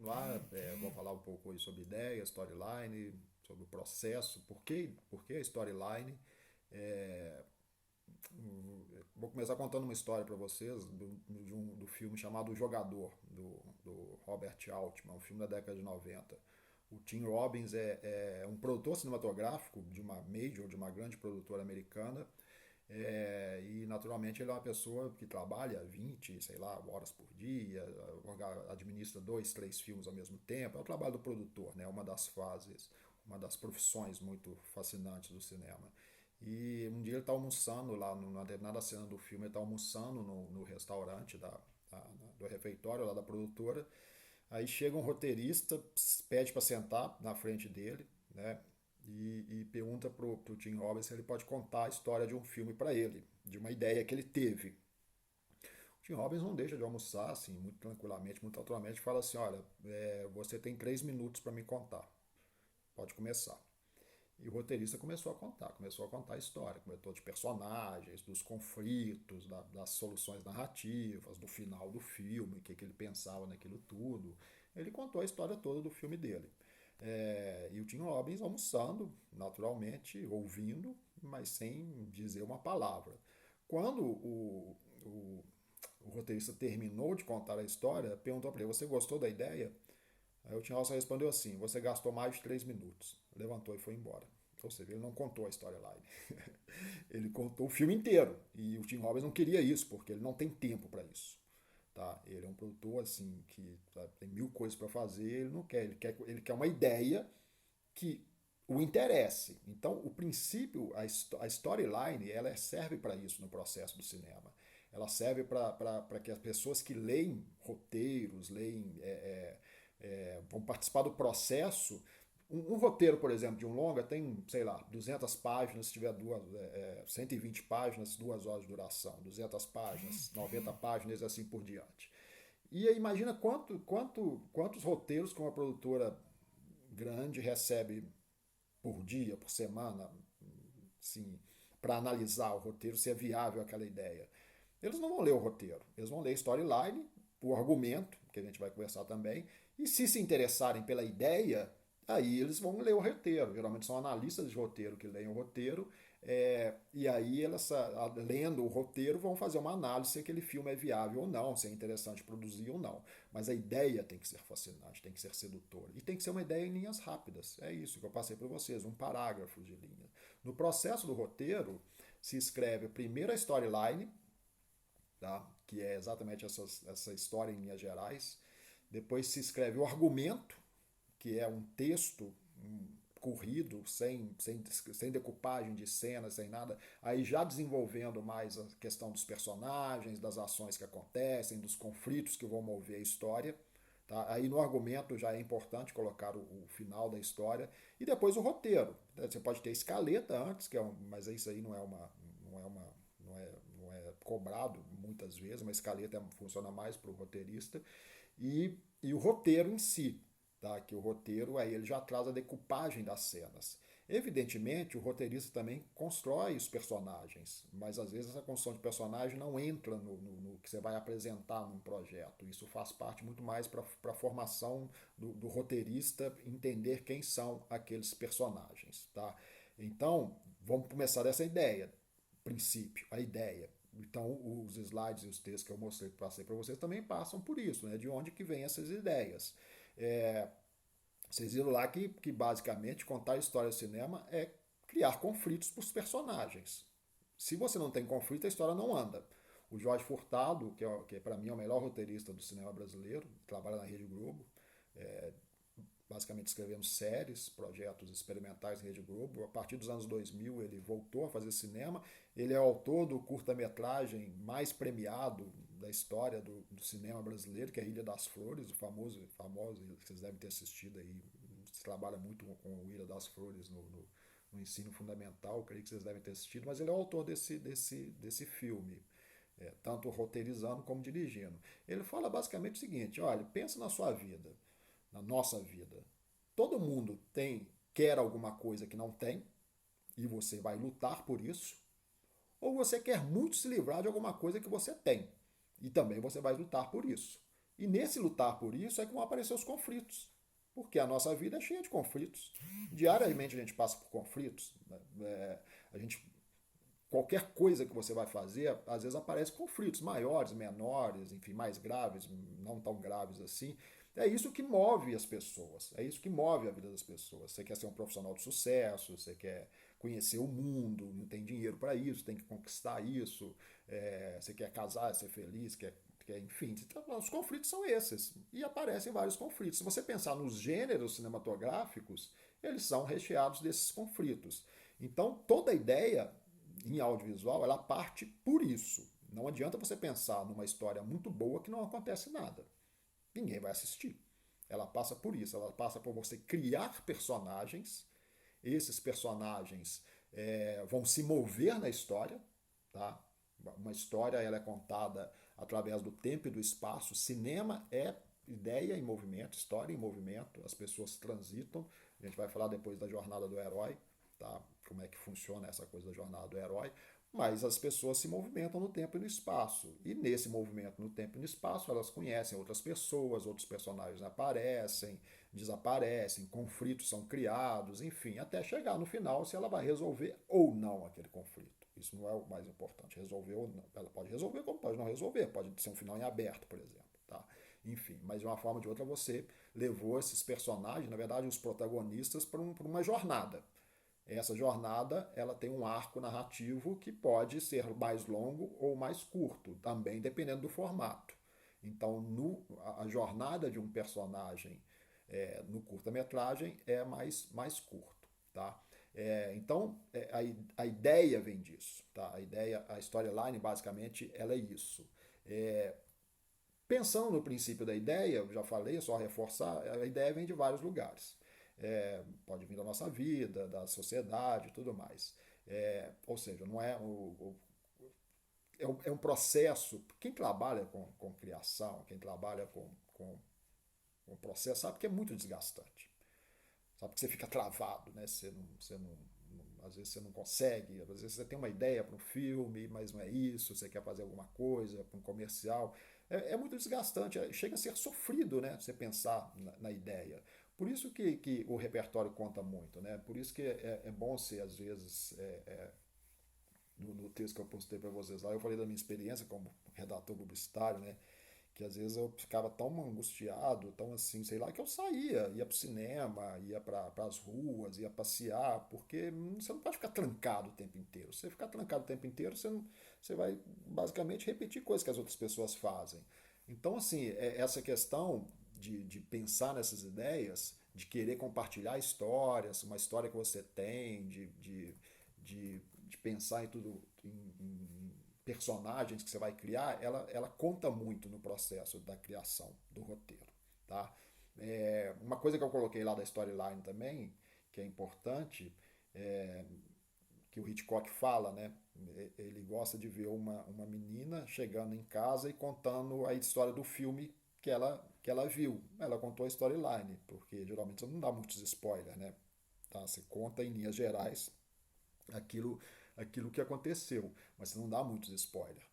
lá, vou falar um pouco aí sobre ideia, storyline, sobre o processo, por que a storyline. É, vou começar contando uma história para vocês do filme chamado O Jogador, do Robert Altman, um filme da década de 90. O Tim Robbins é um produtor cinematográfico de uma major, de uma grande produtora americana, e naturalmente ele é uma pessoa que trabalha 20, sei lá, horas por dia, administra dois, três filmes ao mesmo tempo. É o trabalho do produtor, né? Uma das fases, uma das profissões muito fascinantes do cinema. E um dia ele está almoçando lá, numa determinada cena do filme, ele está almoçando no restaurante do refeitório lá da produtora. Aí chega um roteirista, pede para sentar na frente dele, né? E pergunta pro Tim Robbins se ele pode contar a história de um filme para ele, de uma ideia que ele teve. O Tim Robbins não deixa de almoçar, assim, muito tranquilamente, muito naturalmente, fala assim: olha, você tem 3 minutos para me contar, pode começar. E o roteirista começou a contar a história, comentou de personagens, dos conflitos, das soluções narrativas, do final do filme, o que ele pensava naquilo tudo. Ele contou a história toda do filme dele. E o Tim Robbins almoçando, naturalmente, ouvindo, mas sem dizer uma palavra. Quando o roteirista terminou de contar a história, perguntou para ele: você gostou da ideia? Aí o Tim Robbins respondeu assim: você gastou mais de 3 minutos. Levantou e foi embora. Ou seja, ele não contou a storyline. Ele contou o filme inteiro. E o Tim Robbins não queria isso, porque ele não tem tempo para isso. Tá? Ele é um produtor assim que tem mil coisas para fazer, ele não quer, ele quer uma ideia que o interesse. Então, o princípio, a storyline, ela serve para isso no processo do cinema. Ela serve para que as pessoas que leem roteiros, vão participar do processo. Um roteiro, por exemplo, de um longa tem, sei lá, 200 páginas, se tiver 120 páginas, 2 horas de duração, 200 páginas, 90 páginas e assim por diante. E aí, imagina quantos roteiros que uma produtora grande recebe por dia, por semana, sim, para analisar o roteiro, se é viável aquela ideia. Eles não vão ler o roteiro, eles vão ler storyline, o argumento, que a gente vai conversar também, e se interessarem pela ideia, aí eles vão ler o roteiro. Geralmente são analistas de roteiro que leem o roteiro, e aí elas, lendo o roteiro, vão fazer uma análise se aquele filme é viável ou não, se é interessante produzir ou não. Mas a ideia tem que ser fascinante, tem que ser sedutora. E tem que ser uma ideia em linhas rápidas. É isso que eu passei para vocês, um parágrafo de linha. No processo do roteiro, se escreve primeiro a storyline, tá? Que é exatamente essa história em linhas gerais. Depois se escreve o argumento, que é um texto corrido, sem decupagem de cenas, sem nada, aí já desenvolvendo mais a questão dos personagens, das ações que acontecem, dos conflitos que vão mover a história. Tá? Aí no argumento já é importante colocar o final da história e depois o roteiro. Você pode ter escaleta antes, mas isso aí não é cobrado muitas vezes, uma escaleta funciona mais para o roteirista. E o roteiro em si, tá? Que o roteiro aí ele já traz a decupagem das cenas. Evidentemente, o roteirista também constrói os personagens, mas às vezes essa construção de personagem não entra no que você vai apresentar num projeto. Isso faz parte muito mais para a formação do roteirista entender quem são aqueles personagens. Tá? Então, vamos começar dessa ideia. Princípio, a ideia. Então, os slides e os textos que eu mostrei, passei para vocês também passam por isso, né? De onde que vêm essas ideias. Vocês viram lá que basicamente contar história de cinema é criar conflitos para os personagens. Se você não tem conflito, a história não anda. O Jorge Furtado, que para mim é o melhor roteirista do cinema brasileiro, trabalha na Rede Globo, basicamente escrevendo séries, projetos experimentais em Rede Globo. A partir dos anos 2000 ele voltou a fazer cinema. Ele é autor do curta-metragem mais premiado da história do cinema brasileiro, que é Ilha das Flores, o famoso que vocês devem ter assistido aí. Se trabalha muito com o Ilha das Flores no ensino fundamental, creio que vocês devem ter assistido, mas ele é o autor desse filme. Tanto roteirizando como dirigindo. Ele fala basicamente o seguinte: olha, pensa na sua vida, na nossa vida. Todo mundo quer alguma coisa que não tem e você vai lutar por isso, ou você quer muito se livrar de alguma coisa que você tem e também você vai lutar por isso. E nesse lutar por isso é que vão aparecer os conflitos. Porque a nossa vida é cheia de conflitos. Diariamente a gente passa por conflitos. A gente, qualquer coisa que você vai fazer, às vezes aparecem conflitos maiores, menores, enfim, mais graves, não tão graves assim. É isso que move as pessoas, é isso que move a vida das pessoas. Você quer ser um profissional de sucesso, você quer conhecer o mundo, não tem dinheiro para isso, tem que conquistar isso, você quer casar, ser feliz, enfim, os conflitos são esses. E aparecem vários conflitos. Se você pensar nos gêneros cinematográficos, eles são recheados desses conflitos. Então, toda a ideia em audiovisual, ela parte por isso. Não adianta você pensar numa história muito boa que não acontece nada. Ninguém vai assistir. Ela passa por isso, ela passa por você criar personagens. Esses personagens vão se mover na história, tá? Uma história ela é contada através do tempo e do espaço. Cinema é ideia em movimento, história em movimento. As pessoas transitam. A gente vai falar depois da jornada do herói, tá? Como é que funciona essa coisa da jornada do herói. Mas as pessoas se movimentam no tempo e no espaço. E nesse movimento no tempo e no espaço, elas conhecem outras pessoas, outros personagens aparecem, desaparecem, conflitos são criados, enfim, até chegar no final se ela vai resolver ou não aquele conflito. Isso não é o mais importante, resolver ou não. Ela pode resolver como pode não resolver, pode ser um final em aberto, por exemplo. Tá? Enfim, mas de uma forma ou de outra você levou esses personagens, na verdade os protagonistas, para uma jornada. Essa jornada ela tem um arco narrativo que pode ser mais longo ou mais curto, também dependendo do formato. Então, a jornada de um personagem no curta-metragem é mais curto. Tá? Então, a ideia vem disso. Tá? A storyline, basicamente, ela é isso. Pensando no princípio da ideia, eu já falei, é só reforçar, a ideia vem de vários lugares. Pode vir da nossa vida, da sociedade e tudo mais. Ou seja, não é é um processo. Quem trabalha com criação, quem trabalha com processo, sabe que é muito desgastante. Sabe que você fica travado, né? Às vezes você não consegue, às vezes você tem uma ideia para um filme, mas não é isso, você quer fazer alguma coisa para um comercial. É muito desgastante, chega a ser sofrido, né? Você pensar na ideia. Por isso que o repertório conta muito, né? Por isso que é bom ser, às vezes, no texto que eu postei para vocês lá, eu falei da minha experiência como redator publicitário, né? Que às vezes eu ficava tão angustiado, tão assim, sei lá, que eu saía, ia pro cinema, ia para as ruas, ia passear, porque você não pode ficar trancado o tempo inteiro. Se você ficar trancado o tempo inteiro, você vai basicamente repetir coisas que as outras pessoas fazem. Então, assim, essa questão de pensar nessas ideias, de querer compartilhar histórias, uma história que você tem, de pensar em tudo, em personagens que você vai criar, ela conta muito no processo da criação do roteiro. Tá? Uma coisa que eu coloquei lá da storyline também, que é importante, é, que o Hitchcock fala, né? Ele gosta de ver uma menina chegando em casa e contando a história do filme que ela viu. Ela contou a storyline, porque geralmente você não dá muitos spoilers, né? Tá? Você conta em linhas gerais aquilo, aquilo que aconteceu, mas você não dá muitos spoilers.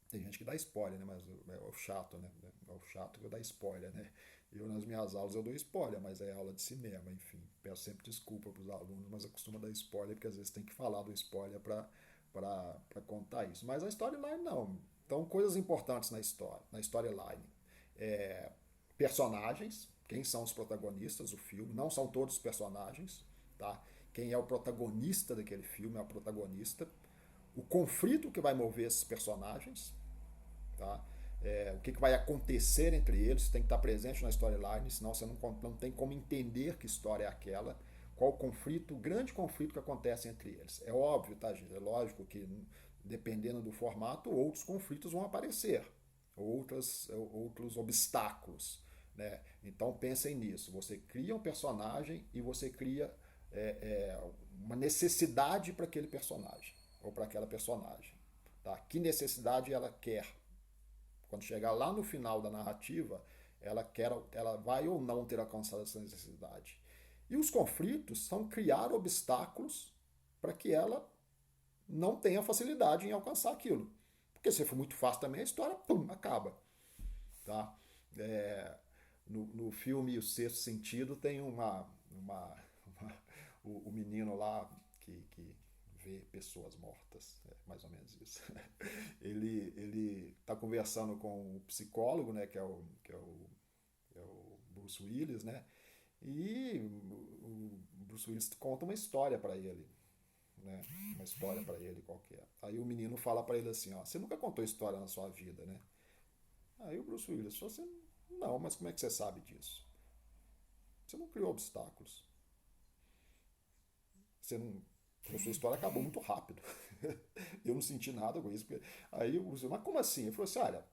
Tem gente que dá spoiler, né? Mas é o chato, né? É o chato que dá spoiler, né? Eu, nas minhas aulas, eu dou spoiler, mas é aula de cinema, enfim. Peço sempre desculpa para os alunos, mas eu costumo dar spoiler, porque às vezes tem que falar do spoiler para contar isso. Mas a storyline não. Então, coisas importantes na storyline. É, personagens, quem são os protagonistas do filme, não são todos os personagens, tá? Quem é o protagonista daquele filme é o protagonista. O conflito que vai mover esses personagens, tá? O que vai acontecer entre eles, tem que estar presente na storyline, senão você não tem como entender que história é aquela, qual o conflito, o grande conflito que acontece entre eles. É óbvio, tá, gente? É lógico que, dependendo do formato, outros conflitos vão aparecer, outros obstáculos. Né? Então pensem nisso. Você cria um personagem e você cria uma necessidade para aquele personagem ou para aquela personagem. Tá? Que necessidade ela quer? Quando chegar lá no final da narrativa, ela vai ou não ter alcançado essa necessidade. E os conflitos são criar obstáculos para que ela não tenha facilidade em alcançar aquilo. Porque se for muito fácil também, a história, pum, acaba. Tá? É, no filme O Sexto Sentido tem uma o menino lá que vê pessoas mortas, é mais ou menos isso. Ele está conversando com o psicólogo, né, que é o Bruce Willis, né? E o Bruce Willis conta uma história para ele, né? Uma história para ele qualquer. Aí o menino fala para ele assim, ó, você nunca contou história na sua vida, né? Aí o Bruce Willis falou assim, não, mas como é que você sabe disso? Você não criou obstáculos. Você não, a sua história acabou muito rápido. Eu não senti nada com isso. Aí o Bruce Willis, mas como assim? Ele falou assim, olha,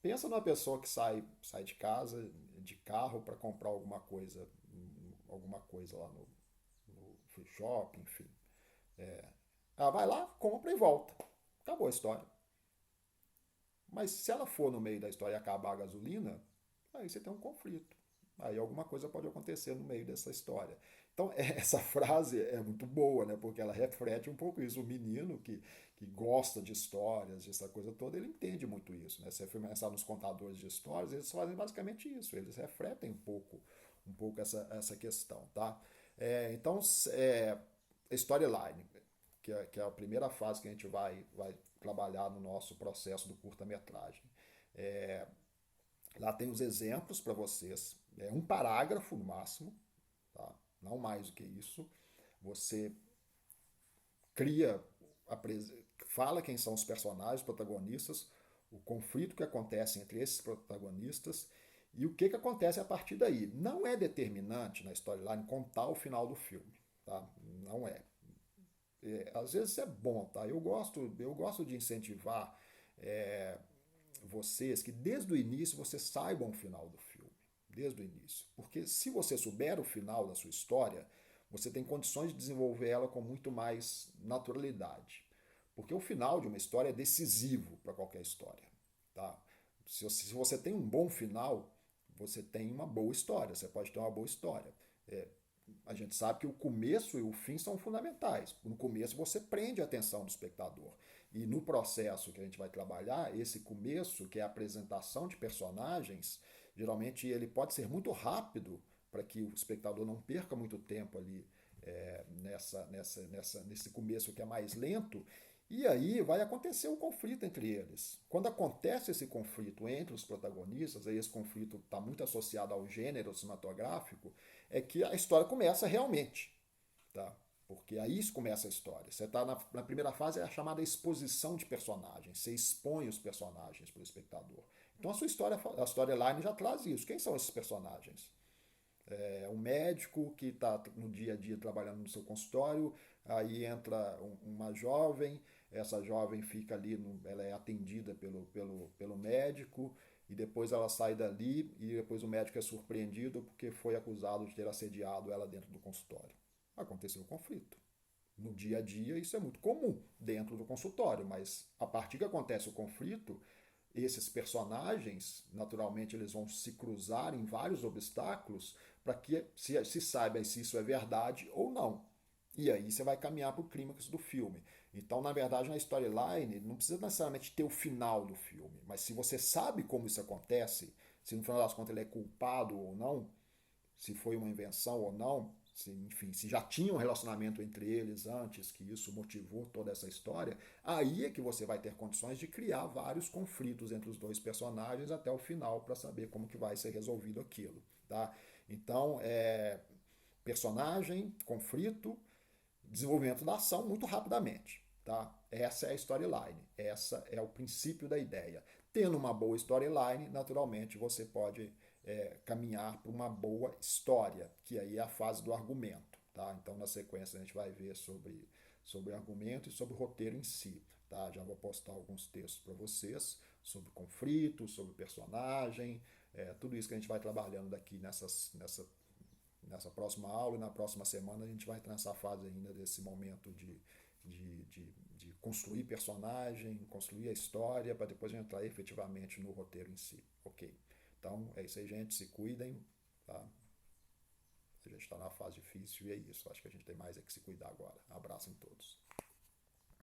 pensa numa pessoa que sai de casa, de carro, para comprar alguma coisa lá no free shopping, enfim. Ela vai lá, compra e volta. Acabou a história. Mas se ela for no meio da história e acabar a gasolina, aí você tem um conflito. Aí alguma coisa pode acontecer no meio dessa história. Então, essa frase é muito boa, né? Porque ela reflete um pouco isso. O menino que gosta de histórias, essa coisa toda, ele entende muito isso, né? Se você for pensar nos contadores de histórias, eles fazem basicamente isso. Eles refletem um pouco essa questão, tá? Então, storyline, que é a primeira fase que a gente vai trabalhar no nosso processo do curta-metragem. É, Lá tem os exemplos para vocês, um parágrafo no máximo, tá? Não mais do que isso. Você cria, fala quem são os personagens, os protagonistas, o conflito que acontece entre esses protagonistas e o que acontece a partir daí. Não é determinante na storyline contar o final do filme, tá? Não é. Às vezes é bom, tá? Eu gosto de incentivar é, vocês que desde o início vocês saibam o final do filme, desde o início. Porque se você souber o final da sua história, você tem condições de desenvolver ela com muito mais naturalidade. Porque o final de uma história é decisivo para qualquer história, tá? Se você tem um bom final, você tem uma boa história, você pode ter uma boa história. A gente sabe que o começo e o fim são fundamentais. No começo você prende a atenção do espectador. E no processo que a gente vai trabalhar, esse começo, que é a apresentação de personagens, geralmente ele pode ser muito rápido para que o espectador não perca muito tempo ali nesse começo que é mais lento. E aí vai acontecer um conflito entre eles. Quando acontece esse conflito entre os protagonistas, aí esse conflito está muito associado ao gênero cinematográfico, é que a história começa realmente. Tá? Porque aí começa a história. Você está na primeira fase, é a chamada exposição de personagens. Você expõe os personagens para o espectador. Então a sua história, a storyline já traz isso. Quem são esses personagens? Um médico que está no dia a dia trabalhando no seu consultório, aí entra uma jovem, essa jovem fica ali, ela é atendida pelo médico, e depois ela sai dali, e depois o médico é surpreendido porque foi acusado de ter assediado ela dentro do consultório. Aconteceu o conflito. No dia a dia isso é muito comum dentro do consultório, mas a partir que acontece o conflito, esses personagens, naturalmente, eles vão se cruzar em vários obstáculos para que se saiba se isso é verdade ou não. E aí você vai caminhar para o clímax do filme. Então, na verdade, na storyline, não precisa necessariamente ter o final do filme, mas se você sabe como isso acontece, se no final das contas ele é culpado ou não, se foi uma invenção ou não, enfim, se já tinha um relacionamento entre eles antes, que isso motivou toda essa história, aí é que você vai ter condições de criar vários conflitos entre os dois personagens até o final para saber como que vai ser resolvido aquilo, tá? Então, personagem, conflito, desenvolvimento da ação muito rapidamente, tá? Essa é a storyline, essa é o princípio da ideia. Tendo uma boa storyline, naturalmente você pode caminhar para uma boa história, que aí é a fase do argumento, tá? Então na sequência a gente vai ver sobre argumento e sobre o roteiro em si, tá? Já vou postar alguns textos para vocês sobre conflito, sobre personagem, tudo isso que a gente vai trabalhando daqui nessa próxima aula e na próxima semana a gente vai entrar nessa fase ainda desse momento de construir personagem, construir a história, para depois entrar efetivamente no roteiro em si. Ok? Então é isso aí, gente. Se cuidem. Tá? A gente está na fase difícil e é isso. Acho que a gente tem mais é que se cuidar agora. Abraço em todos.